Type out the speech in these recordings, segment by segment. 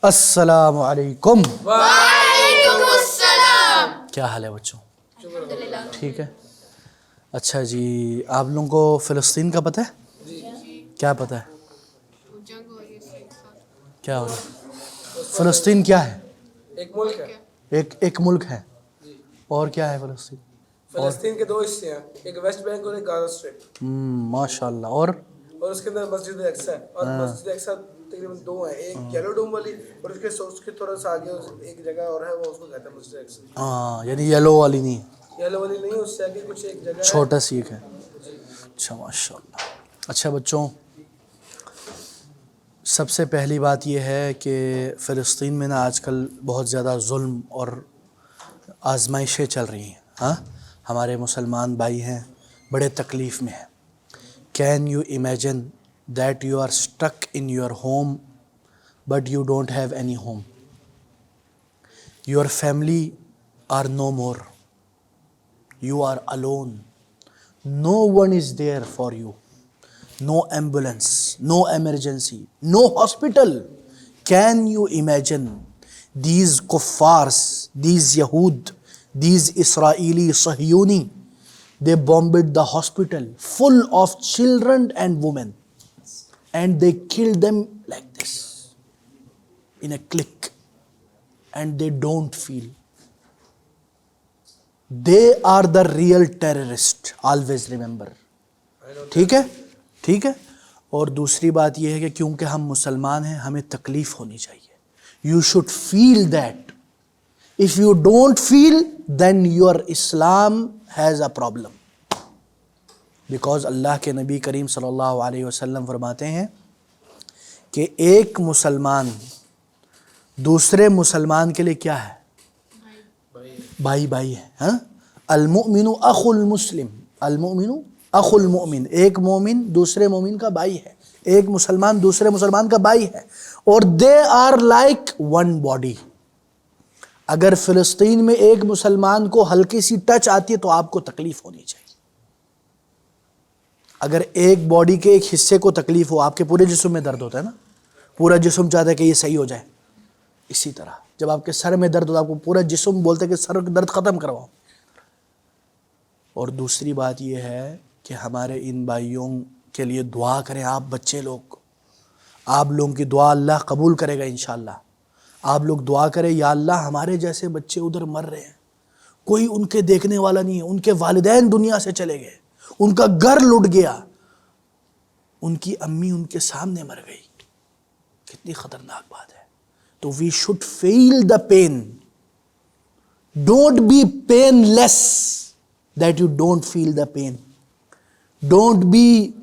अस्सलामु अलैकुम। वालेकुम अस्सलाम। क्या हाल है बच्चों? ठीक है। अच्छा जी, आप लोगों को फ़लस्तीन का पता है? क्या पता है? क्या हो रहा है? फ़लस्तीन क्या है? एक मुल्क है। एक मुल्क है। और क्या है फ़लस्तीन? फ़लस्तीन के दो हिस्से हैं, एक वेस्ट बैंक और एक गाज़ा स्ट्रिप। माशाल्लाह। और उसके अंदर मस्जिद अक्सा है। और मस्जिद अक्सा तकरीबन दो हैं, एक येलो डोम वाली और उसके थोड़ा सा आगे एक जगह और है, वो उसको कहते हैं मस्जिद अक्सा। हाँ, यानी येलो वाली नहीं है, येलो वाली नहीं, उससे आगे कुछ एक जगह है। छोटा सी एक है। अच्छा, माशाल्लाह। अच्छा बच्चों, सबसे पहली बात यह है कि फ़लस्तीन में ना आजकल बहुत ज़्यादा जुल्म और आजमाइशें चल रही हैं। हाँ, हमारे मुसलमान भाई हैं, बड़े तकलीफ़ में हैं। Can you imagine that you are stuck in your home but you don't have any home? Your family are no more, you are alone, no one is there for you, no ambulance, no emergency, no hospital. Can you imagine these kuffars, these Yahud, these Israeli Sahyuni, they bombed the hospital full of children and women and they killed them like this in a click, and they don't feel. They are the real terrorist, always remember. ठीक है, ठीक है। और दूसरी बात यह है कि क्योंकि हम मुसलमान हैं, हमें तकलीफ होनी चाहिए। You should feel that. If you don't feel, then your Islam has a problem. Because अल्लाह के नबी करीम सल्लल्लाहु अलैहि वसल्लम फरमाते हैं कि एक मुसलमान दूसरे मुसलमान के लिए क्या है? भाई भाई है। हाँ, अल-मुअमिनु अखुल मुस्लिम, अल-मुअमिनु अखुल मुअमिन। एक मोमिन दूसरे मोमिन का भाई है, एक मुसलमान दूसरे मुसलमान का भाई है। और they are like one body. अगर फिलिस्तीन में एक मुसलमान को हल्की सी टच आती है तो आपको तकलीफ होनी चाहिए। अगर एक बॉडी के एक हिस्से को तकलीफ हो, आपके पूरे जिस्म में दर्द होता है ना, पूरा जिस्म चाहता है कि ये सही हो जाए। इसी तरह जब आपके सर में दर्द होता है, आपको पूरा जिस्म बोलते हैं कि सर का दर्द ख़त्म करवाओ। और दूसरी बात यह है कि हमारे इन भाइयों के लिए दुआ करें। आप बच्चे लोग, आप लोगों की दुआ अल्लाह कबूल करेगा इंशाअल्लाह। आप लोग दुआ करें, या अल्लाह हमारे जैसे बच्चे उधर मर रहे हैं, कोई उनके देखने वाला नहीं है, उनके वालिदैन दुनिया से चले गए, उनका घर लुट गया, उनकी अम्मी उनके सामने मर गई। कितनी ख़तरनाक बात है। तो we should feel the pain. Don't be painless that you don't feel the pain. Don't be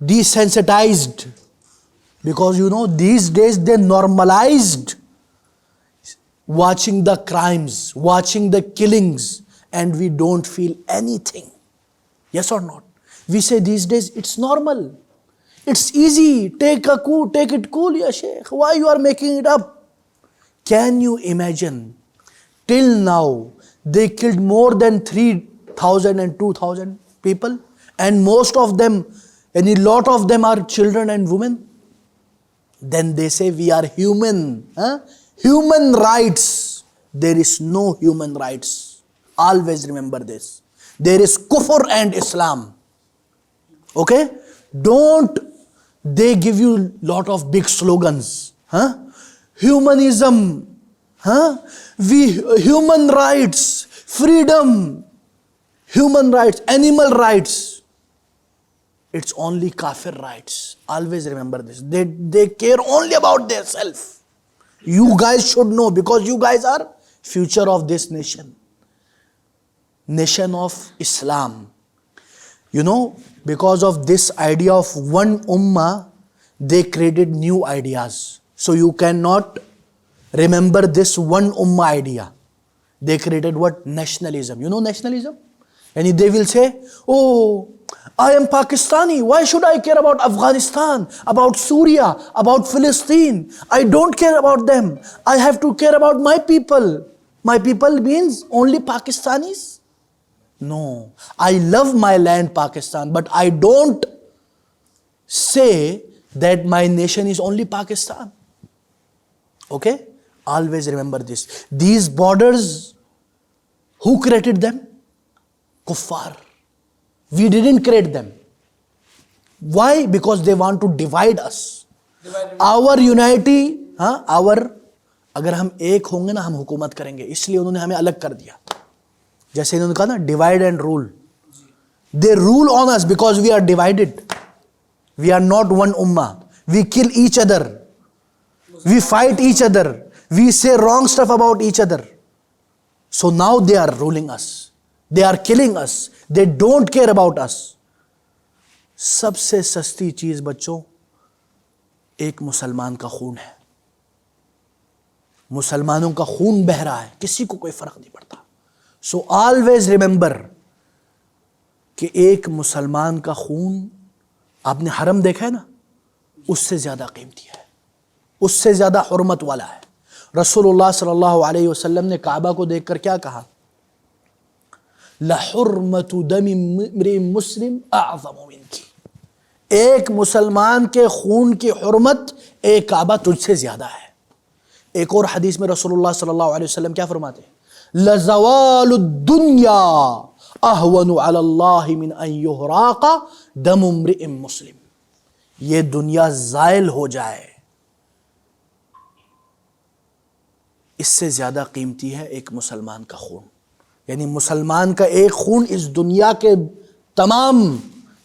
desensitized, because you know these days they normalized watching the crimes, watching the killings, and we don't feel anything. Yes or not? We say these days it's normal, it's easy, take it cool, ya Sheikh, why you are making it up? Can you imagine? Till now, they killed more than 3,000 and 2,000 people, and most of them, and a lot of them are children and women. Then they say we are human. Huh? Human rights. There is no human rights. Always remember this. There is kufr and Islam. Okay? Don't they give you lot of big slogans? Huh? Humanism, huh? Human rights, freedom, human rights, animal rights. It's only kafir rights. Always remember this. They care only about their self. You guys should know, because you guys are future of this nation. Nation of Islam. You know, because of this idea of one ummah, they created new ideas. So you cannot remember this one ummah idea. They created what? Nationalism. You know nationalism? And they will say, oh, I am Pakistani. Why should I care about Afghanistan, about Syria, about Palestine? I don't care about them. I have to care about my people. My people means only Pakistanis? No. I love my land, Pakistan, but I don't say that my nation is only Pakistan. Okay? Always remember this. These borders, who created them? Kuffar. We didn't create them. Why? Because they want to divide us. Our unity, अगर हम एक होंगे ना, हम हुकूमत करेंगे, इसलिए उन्होंने हमें अलग कर दिया. जैसे इन्होंने कहा ना, divide and rule. They rule on us because we are divided. We are not one ummah. We kill each other. We fight each other. We say wrong stuff about each other. So now they are ruling us. They are killing us. They don't care about us. सबसे सस्ती चीज बच्चों एक मुसलमान का खून है. मुसलमानों का खून बह रहा है, किसी को कोई फर्क नहीं पड़ता. सो ऑलवेज रिमेंबर कि एक मुसलमान का खून, आपने हरम देखा है ना, उससे ज्यादा कीमती है, उससे ज्यादा हुर्मत वाला है. रसूलुल्लाह सल्लल्लाहु अलैहि वसल्लम ने काबा को देखकर क्या कहा? लहुर्मतु दमि इम्रिइन मुस्लिम अअज़मु मिनकी. एक मुसलमान के खून की हुर्मत एक काबा तुझसे ज्यादा है. एक और हदीस में रसूलुल्लाह सल्लल्लाहु अलैहि वसल्लम क्या फरमाते हैं? लज़वालुद दुनिया अहवनु अलल्लाहि मिन अन युहराक़ा दमु इम्रिइन मुस्लिम. ये दुनिया ज़ायल हो जाए, इससे ज्यादा कीमती है एक मुसलमान का खून. यानी मुसलमान का एक खून इस दुनिया के तमाम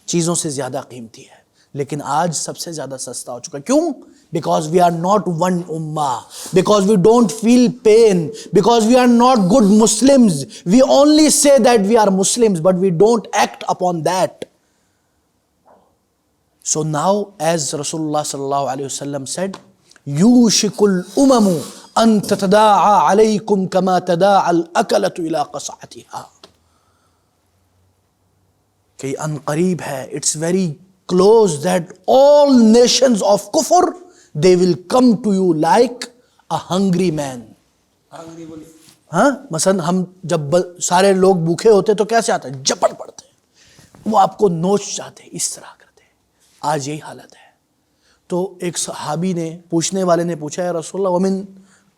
चीजों से ज्यादा कीमती है. लेकिन आज सबसे ज्यादा सस्ता हो चुका. क्यों? Because we are not one उम्मा, because we don't feel pain, because we are not good Muslims. We only say that we are Muslims, but we don't act upon that. So now, as Rasulullah sallallahu alaihi wasallam said, yushikul umamu an tatada'a alaykum kama tada'a al-akalatu ila qas'atiha. कि अन करीब है, it's very close that all nations of kufr, they will come to you like a hungry man. हाँ, मसलन हम जब सारे लोग भूखे होते तो कैसे आते हैं? झपट पड़ते हैं, वो आपको नोच जाते हैं, इस तरह. आज यही हालत है. तो एक सहाबी ने, पूछने वाले ने पूछा, या रसूलल्लाह वमिन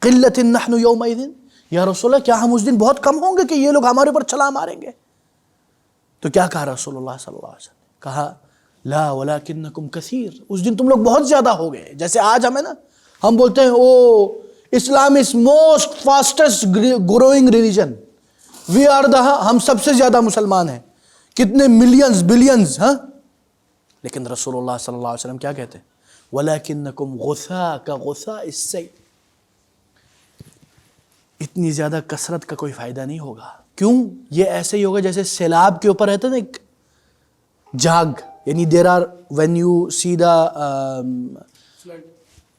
क़िल्लतिन नहनु यौमइज़िन, या रसूलल्लाह क्या हम उस दिन बहुत कम होंगे कि ये लोग हमारे ऊपर छलांग मारेंगे? तो क्या कहा रसूलुल्लाह सल्लल्लाहु अलैहि वसल्लम? कहा ला वलाकिन्नकुम कसीर. उस दिन तुम लोग बहुत ज्यादा हो गए. जैसे आज हमें ना, हम बोलते हैं oh Islam is most fastest growing religion, we are the, हम सबसे ज्यादा मुसलमान हैं, कितने मिलियंस बिलियंस. हाँ, लेकिन रसूलुल्लाह सल्लल्लाहु अलैहि वसल्लम क्या कहते हैं? वलाकिन्नकुम गुसा का गुसा इस्सैल. इतनी ज्यादा कसरत का कोई फायदा नहीं होगा. क्यों? ये ऐसे ही होगा जैसे सैलाब के ऊपर रहता है ना एक जाग. यानी there are, when you see the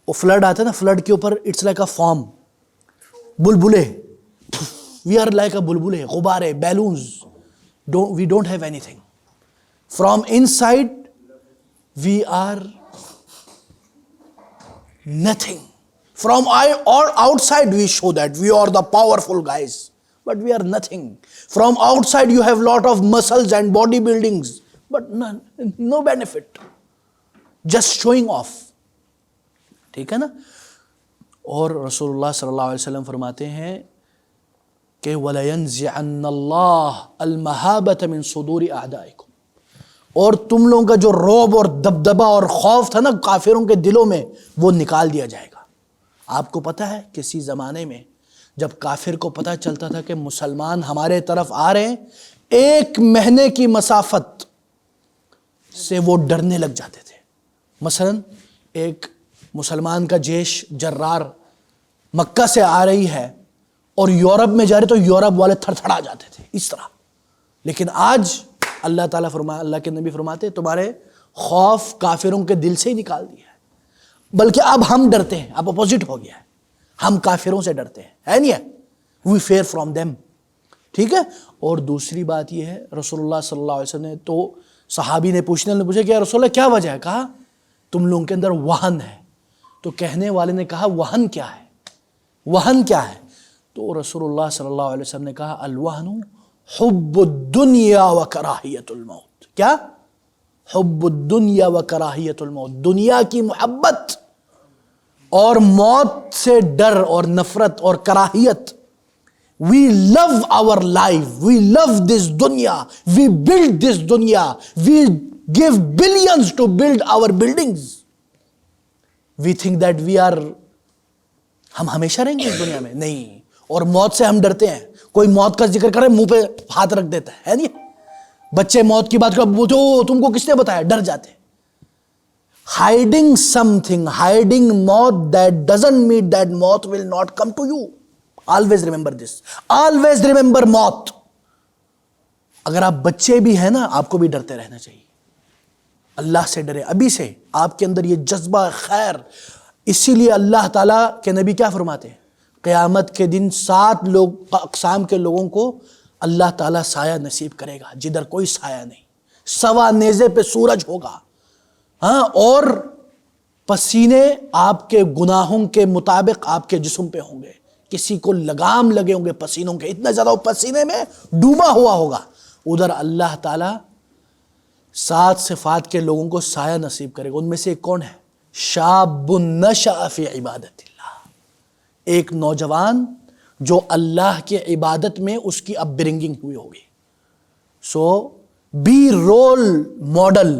flood आता है ना, फ्लड के ऊपर इट्स लाइक अ फॉर्म, बुलबुले. वी आर लाइक अ बुलबुले, गुब्बारे, balloons. We don't have anything. From inside we are nothing. From outside we show that we are the powerful guys, but we are nothing. From outside you have lot of muscles and body buildings, but no benefit, just showing off. ठीक है ना? और रसूलुल्लाह सल्लल्लाहु अलैहि वसल्लम फरमाते हैं कि वलयंज़िअन्नल्लाह अल-महाबत मिन सुदूरि अअदाइकुम. और तुम लोगों का जो रौब और दबदबा और खौफ था ना काफिरों के दिलों में, वो निकाल दिया जाएगा. आपको पता है किसी ज़माने में जब काफिर को पता चलता था कि मुसलमान हमारे तरफ आ रहे हैं, 1 महीने की मसाफत से वो डरने लग जाते थे. मसलन एक मुसलमान का जेश जर्रार मक्का से आ रही है और यूरोप में जा रहे, तो यूरोप वाले थरथरा जाते थे इस तरह. लेकिन आज अल्लाह ताला अल्लाह के नबी फरमाते तुम्हारे खौफ काफिरों के दिल से ही निकाल दिया है. बल्कि अब हम डरते हैं, अब अपोजिट हो गया है, हम काफिरों से डरते हैं, है नहीं है? We fear from them. ठीक है. और दूसरी बात यह है, रसूलुल्लाह सल्लल्लाहु अलैहि वसल्लम ने, तो सहाबी ने पूछा कि रसूलल्लाह क्या वजह है? कहा तुम लोगों के अंदर वहन है. तो कहने वाले ने कहा वहन क्या है? वहन क्या है? तो रसूलुल्लाह सल्लल्लाहु अलैहि वसल्लम ने कहा अल वहनु हुब्बुद्दुनिया व कराहियतुल मौत. क्या? हुब्बुद्दुनिया व कराहियतुल मौत. दुनिया की मोहब्बत और मौत से डर और नफरत और कराहियत. We love our life. We love this dunya. We build this dunya. We give billions to build our buildings. We think that we are, हम हमेशा रहेंगे इस दुनिया में. नहीं. और मौत से हम डरते हैं. कोई मौत का जिक्र करे मुंह पे हाथ रख देता है नहीं. बच्चे मौत की बात कर बोलते हो तुमको किसने बताया, डर जाते. Hiding something, hiding मौत, that doesn't mean that मौत will not come to you. Always remember this. Always remember मौत. अगर आप बच्चे भी हैं ना, आपको भी डरते रहना चाहिए. अल्लाह से डरे अभी से, आपके अंदर ये जज्बा खैर. इसीलिए अल्लाह ताला के नबी क्या फरमाते हैं, क़यामत के दिन 7 लोग अक़साम के लोगों को अल्लाह ताला साया नसीब करेगा जिधर कोई साया नहीं. सवा नेज़े पे सूरज होगा. हाँ, और पसीने आपके गुनाहों के मुताबिक आपके जिस्म पे होंगे. किसी को लगाम लगे होंगे पसीनों के, इतना ज्यादा पसीने में डूबा हुआ होगा. उधर अल्लाह ताला 7 सिफात के लोगों को साया नसीब करेगा. उनमें से एक कौन है, शाबुन नशअ फी इबादतिल्लाह. एक नौजवान जो अल्लाह के इबादत में उसकी अपब्रिंगिंग हुई होगी. So be role model,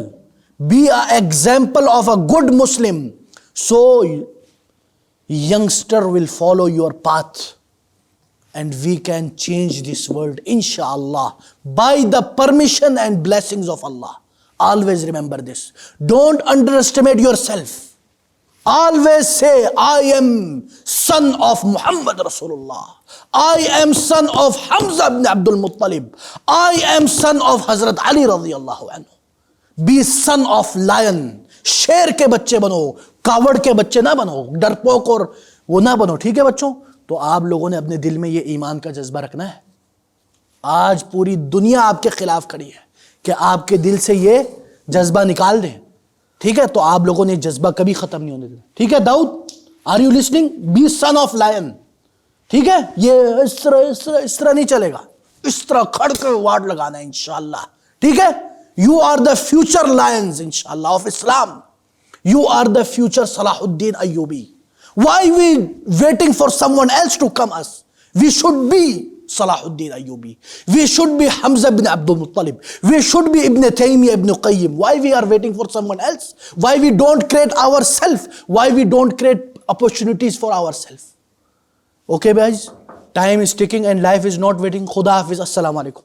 be a example of a good Muslim. So youngster will follow your path and we can change this world inshallah by the permission and blessings of Allah. Always remember this. Don't underestimate yourself. Always say, I am son of Muhammad Rasulullah. I am son of Hamza ibn Abdul Muttalib. I am son of Hazrat Ali radiyallahu anhu. Be son of lion. शेर के बच्चे बनो, कावड़ के बच्चे ना बनो, डरपोक और वो ना बनो. ठीक है बच्चों, तो आप लोगों ने अपने दिल में ये ईमान का जज्बा रखना है. आज पूरी दुनिया आपके खिलाफ खड़ी है कि आपके दिल से ये जज्बा निकाल दें. ठीक है, तो आप लोगों ने जज्बा कभी खत्म नहीं होने देना. ठीक है Dawood, are you listening? Be son of lion. ठीक है, ये इस तरह नहीं चलेगा. इस तरह खड़ के वार्ड लगाना है इंशाल्लाह. ठीक है, you are the future lions inshallah of Islam. You are the future Salahuddin Ayyubi. Why we waiting for someone else to come us? We should be Salahuddin Ayyubi. We should be Hamza ibn Abdul Muttalib. We should be Ibn Taymiyyah ibn Qayyim. Why we are waiting for someone else? Why we don't create ourselves? Why we don't create opportunities for ourselves? Okay guys, time is ticking and life is not waiting. Khuda Hafiz. Assalamu alaikum.